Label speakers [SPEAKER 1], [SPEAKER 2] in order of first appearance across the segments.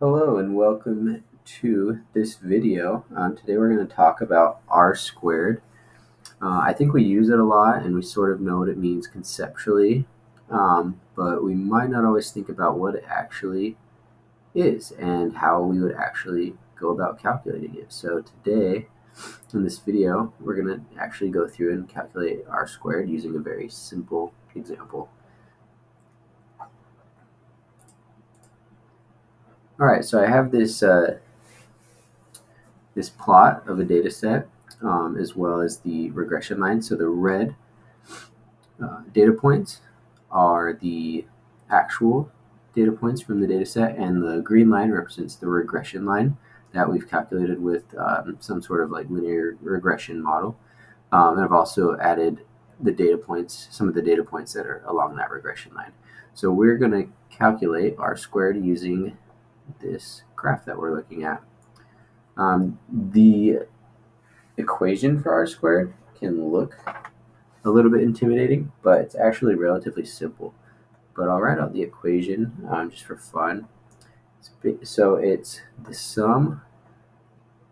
[SPEAKER 1] Hello and welcome to this video. Today we're going to talk about r squared. I think we use it a lot and we sort of know what it means conceptually, but we might not always think about what it actually is and how we would actually go about calculating it. So today in this video we're going to actually go through and calculate r squared using a very simple example. Alright, so I have this plot of a data set as well as the regression line. So the red data points are the actual data points from the data set, and the green line represents the regression line that we've calculated with some sort of like linear regression model. And I've also added the data points, some of the data points that are along that regression line. So we're going to calculate r squared using this graph that we're looking at. The equation for r squared can look a little bit intimidating, but it's actually relatively simple. But I'll write out the equation just for fun. So it's the sum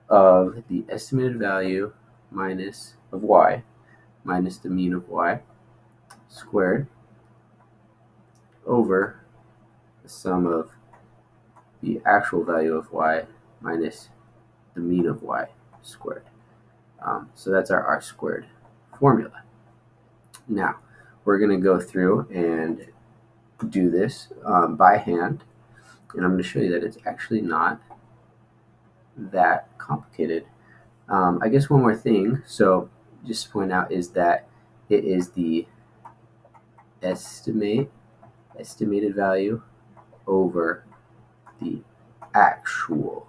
[SPEAKER 1] of the estimated value of y minus the mean of y squared over the sum of the actual value of y minus the mean of y squared. So that's our r squared formula. Now, we're going to go through and do this by hand, and I'm going to show you that it's actually not that complicated. I guess one more thing, so just to point out, is that it is the estimated value over the actual.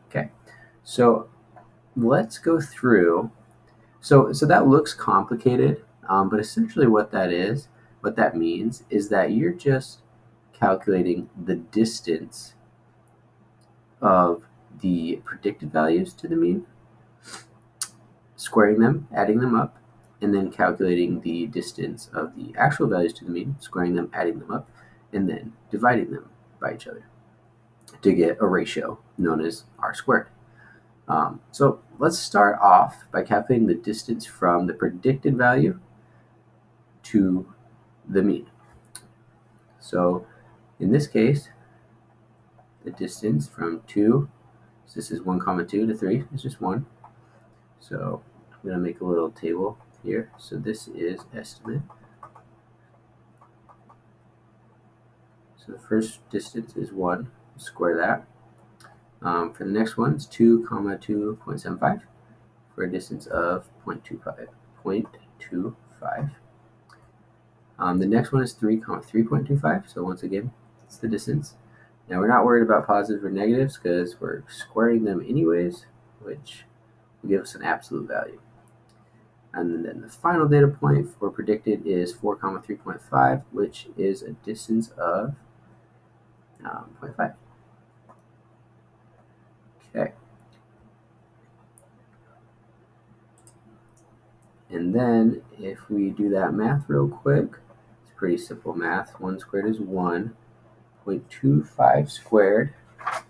[SPEAKER 1] Okay, so let's go through. So that looks complicated, but essentially what that means is that you're just calculating the distance of the predicted values to the mean, squaring them, adding them up, and then calculating the distance of the actual values to the mean, squaring them, adding them up, and then dividing them by each other to get a ratio known as r squared. So let's start off by calculating the distance from the predicted value to the mean. So in this case, the distance from 2, so this is 1 comma 2 to 3 is just 1. So I'm going to make a little table here. So this is estimate. So the first distance is 1. Square that. For the next one, it's 2 comma 2.75 for a distance of 0.25. The next one is 3 comma 3.25. So once again, it's the distance. Now we're not worried about positives or negatives because we're squaring them anyways, which will give us an absolute value. And then the final data point for predicted is 4 comma 3.5, which is a distance of 0.5. Okay. And then if we do that math real quick, it's pretty simple math. 1 squared is 1. 0.25 squared, I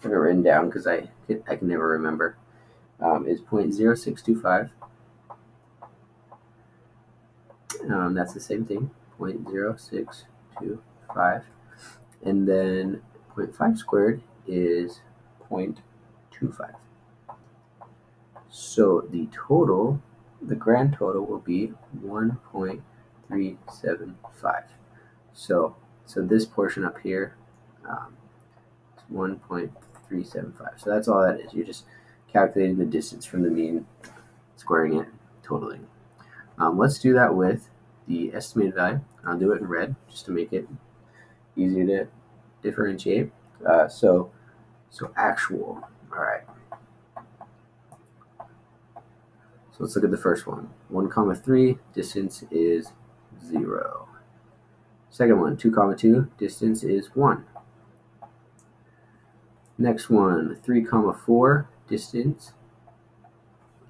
[SPEAKER 1] have it written down because I can never remember, is 0.0625. That's the same thing, 0.0625. And then 0.5 squared is 0.25. So the grand total will be 1.375. So this portion up here is 1.375. So that's all that is. You're just calculating the distance from the mean, squaring it, totaling. Let's do that with the estimated value. I'll do it in red just to make it easier to differentiate. So actual. All right. So let's look at the first one. 1 comma 3, distance is 0. Second one, 2 comma 2, distance is 1. Next one, 3 comma 4, distance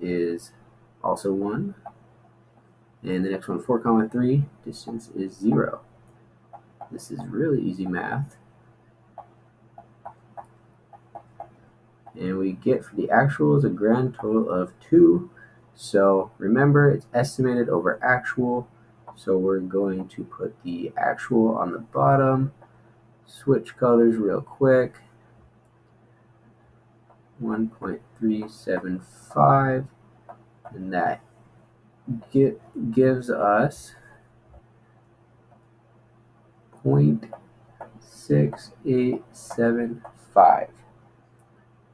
[SPEAKER 1] is also 1. And the next one, 4 comma 3, distance is 0. This is really easy math. And we get for the actuals a grand total of 2. So remember, it's estimated over actual. So we're going to put the actual on the bottom, switch colors real quick. 1.375, and that gives us 0.6875,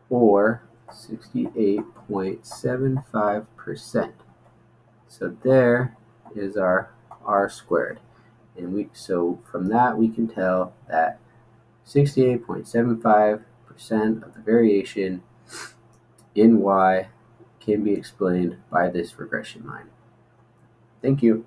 [SPEAKER 1] or 68.75%. So there is our r squared. And so from that we can tell that 68.75% of the variation in y can be explained by this regression line. Thank you.